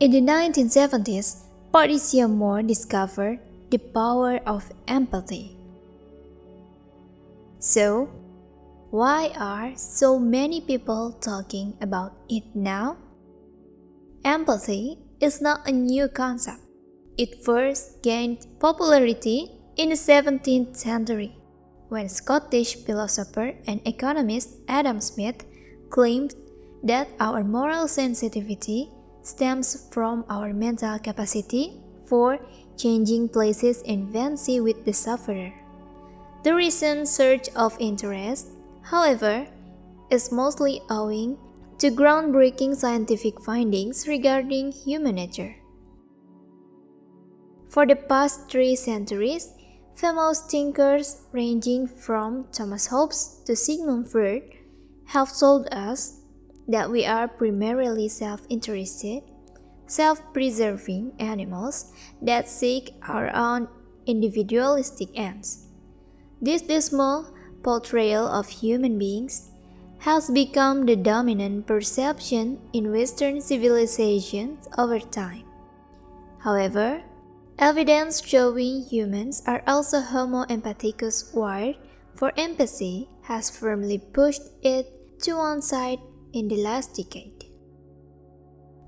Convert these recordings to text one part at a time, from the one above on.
In the 1970s, Patricia Moore discovered the power of empathy. So, why are so many people talking about it now? Empathy is not a new concept. It first gained popularity in the 17th century, when Scottish philosopher and economist Adam Smith claimed that our moral sensitivity stems from our mental capacity for changing places in fancy with the sufferer. The recent surge of interest, however, is mostly owing to groundbreaking scientific findings regarding human nature. For the past 3 centuries, famous thinkers ranging from Thomas Hobbes to Sigmund Freud have told us that we are primarily self-interested, self-preserving animals that seek our own individualistic ends. This dismal portrayal of human beings has become the dominant perception in Western civilizations over time. However, evidence showing humans are also Homo empathicus wired for empathy has firmly pushed it to one side in the last decade.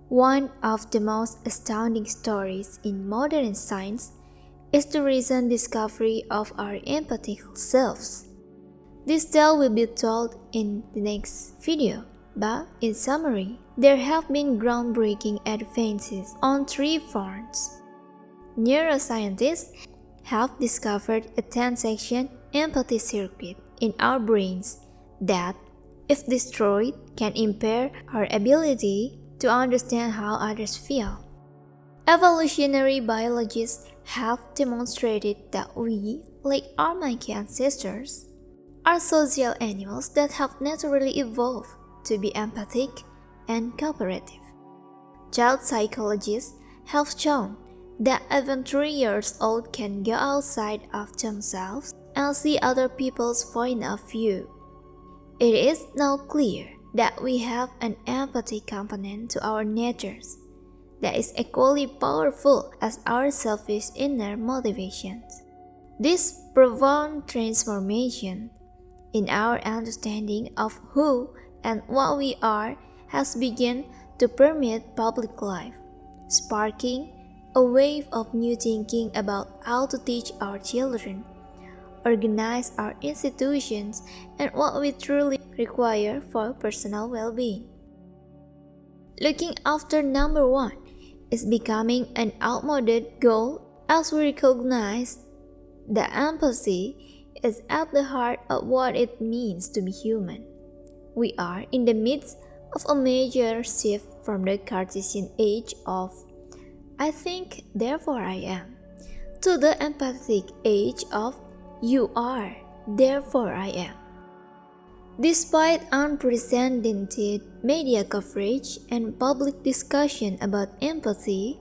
One of the most astounding stories in modern science is the recent discovery of our empathic selves. This tale will be told in the next video, but in summary, there have been groundbreaking advances on 3 fronts. Neuroscientists have discovered a 10-section empathy circuit in our brains that, if destroyed, can impair our ability to understand how others feel. Evolutionary biologists have demonstrated that we, like our monkey ancestors, are social animals that have naturally evolved to be empathic and cooperative. Child psychologists have shown that even 3 years old can go outside of themselves and see other people's point of view. It is now clear that we have an empathy component to our natures that is equally powerful as our selfish inner motivations. This profound transformation in our understanding of who and what we are has begun to permeate public life, sparking a wave of new thinking about how to teach our children, organize our institutions, and what we truly require for personal well-being. Looking after number 1 is becoming an outmoded goal as we recognize that empathy is at the heart of what it means to be human. We are in the midst of a major shift from the Cartesian age of I think, therefore I am, to the empathic age of you are, therefore I am. Despite unprecedented media coverage and public discussion about empathy,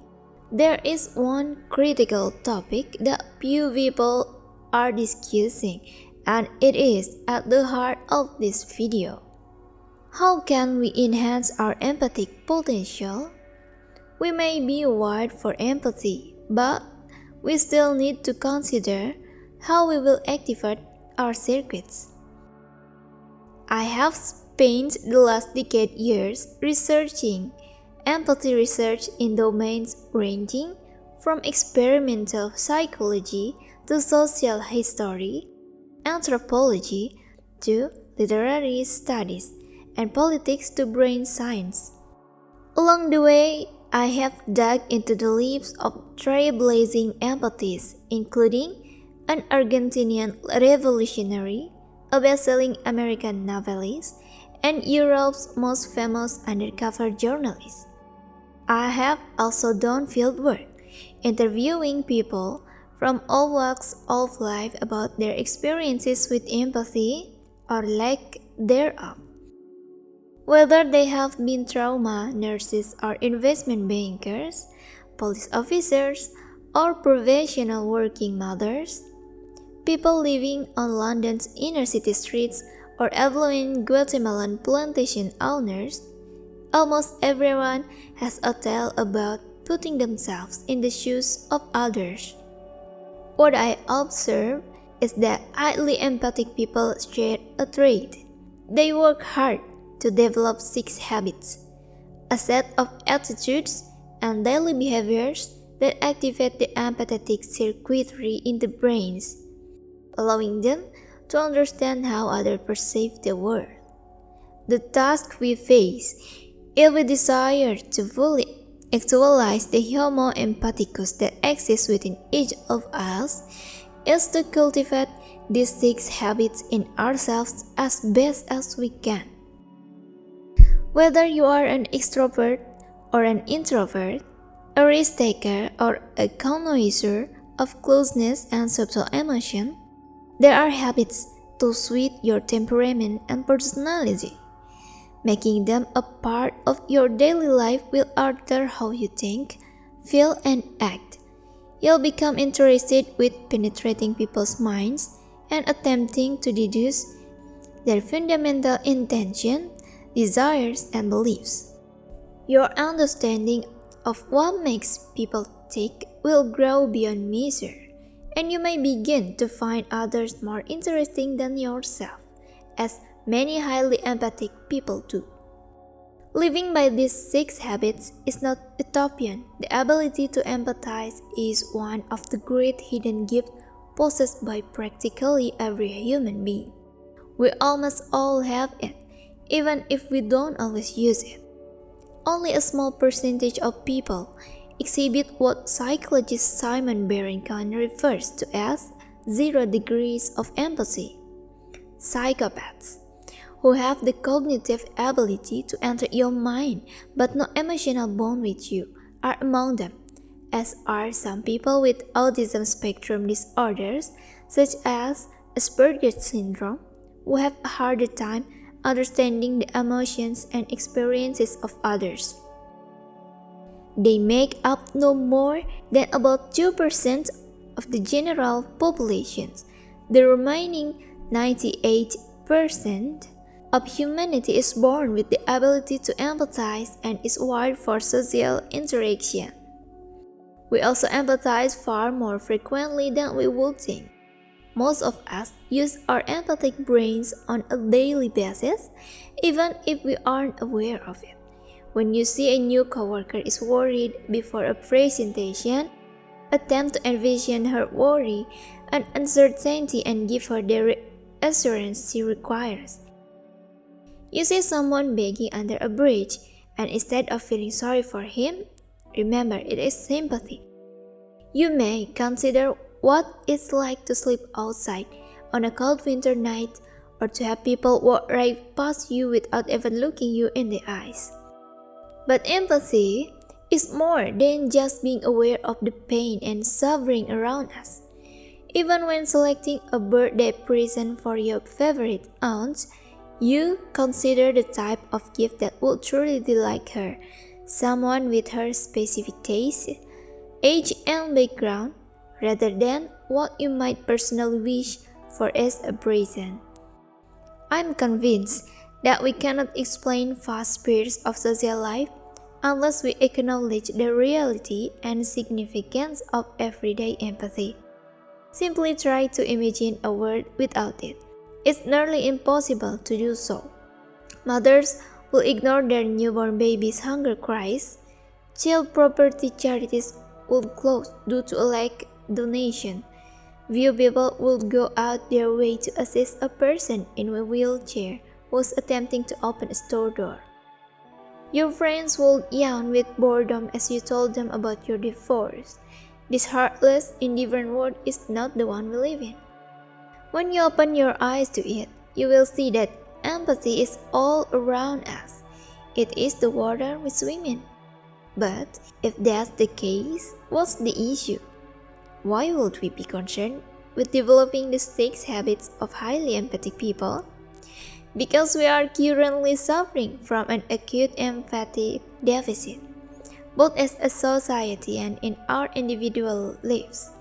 there is one critical topic that few people are discussing, and it is at the heart of this video. How can we enhance our empathic potential? We may be wired for empathy, but we still need to consider how we will activate our circuits. I have spent the last decade years researching empathy research in domains ranging from experimental psychology to social history, anthropology to literary studies, and politics to brain science. Along the way, I have dug into the lives of trailblazing empathies, including an Argentinian revolutionary, a best-selling American novelist, and Europe's most famous undercover journalist. I have also done fieldwork, interviewing people from all walks of life about their experiences with empathy or lack thereof. Whether they have been trauma nurses or investment bankers, police officers, or professional working mothers, people living on London's inner city streets or affluent Guatemalan plantation owners, Almost everyone has a tale about putting themselves in the shoes of others. What I observe is that highly empathic people share a trait. They work hard to develop 6 habits, a set of attitudes and daily behaviors that activate the empathetic circuitry in the brains, allowing them to understand how others perceive the world. The task we face, if we desire to fully actualize the Homo empathicus that exists within each of us, is to cultivate these 6 habits in ourselves as best as we can. Whether you are an extrovert or an introvert, a risk-taker or a connoisseur of closeness and subtle emotion, there are habits to suit your temperament and personality. Making them a part of your daily life will alter how you think, feel, and act. You'll become interested with penetrating people's minds and attempting to deduce their fundamental intention, desires, and beliefs. Your understanding of what makes people tick will grow beyond measure, and you may begin to find others more interesting than yourself, as many highly empathic people do. Living by these 6 habits is not utopian. The ability to empathize is one of the great hidden gifts possessed by practically every human being. We almost all have it, even if we don't always use it. Only a small percentage of people exhibit what psychologist Simon Baron-Cohen refers to as 0 degrees of empathy. Psychopaths, who have the cognitive ability to enter your mind but no emotional bond with you, are among them, as are some people with autism spectrum disorders such as Asperger's syndrome, who have a harder time understanding the emotions and experiences of others. They make up no more than about 2% of the general population. The remaining 98% of humanity is born with the ability to empathize and is wired for social interaction. We also empathize far more frequently than we would think. Most of us use our empathic brains on a daily basis, even if we aren't aware of it. When you see a new coworker is worried before a presentation, attempt to envision her worry and uncertainty and give her the reassurance she requires. You see someone begging under a bridge, and instead of feeling sorry for him, remember it is sympathy. You may consider what it's like to sleep outside on a cold winter night or to have people walk right past you without even looking you in the eyes. But empathy is more than just being aware of the pain and suffering around us. Even when selecting a birthday present for your favorite aunt, you consider the type of gift that would truly delight her, someone with her specific taste, age, and background, rather than what you might personally wish for as a present. I'm convinced that we cannot explain vast spheres of social life unless we acknowledge the reality and significance of everyday empathy. Simply try to imagine a world without it. It's nearly impossible to do so. Mothers will ignore their newborn baby's hunger cries. Child property charities will close due to a lack donation. Few people would go out their way to assist a person in a wheelchair who was attempting to open a store door. Your friends will yawn with boredom as you told them about your divorce. This heartless, indifferent world is not the one we live in. When you open your eyes to it, you will see that empathy is all around us. It is the water we swim in. But if that's the case, what's the issue? Why would we be concerned with developing the 6 habits of highly empathic people? Because we are currently suffering from an acute empathic deficit, both as a society and in our individual lives.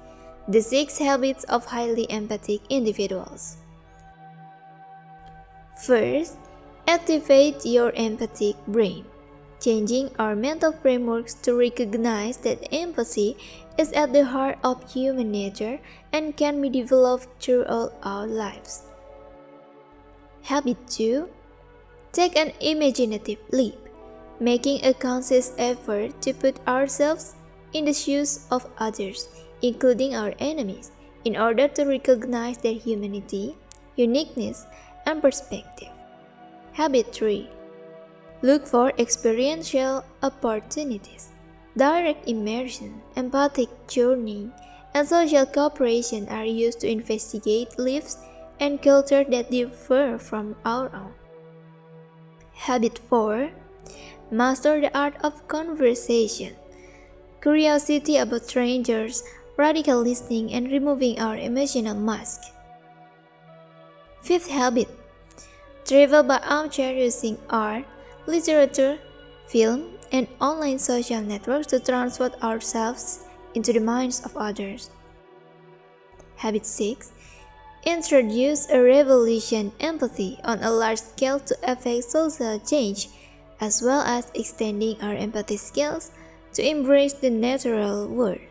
The 6 habits of highly empathic individuals. First, activate your empathic brain. changing our mental frameworks to recognize that empathy is at the heart of human nature and can be developed throughout our lives. Habit 2. Take an imaginative leap, making a conscious effort to put ourselves in the shoes of others, including our enemies, in order to recognize their humanity, uniqueness, and perspective. Habit 3. Look for experiential opportunities. Direct immersion, empathic journey, and social cooperation are used to investigate lives and culture that differ from our own. Habit 4. Master the art of conversation. Curiosity about strangers, radical listening, and removing our emotional mask. Fifth habit. Travel by armchair using art, literature, film, and online social networks to transport ourselves into the minds of others. Habit 6. Introduce a revolution empathy on a large scale to affect social change, as well as extending our empathy skills to embrace the natural world.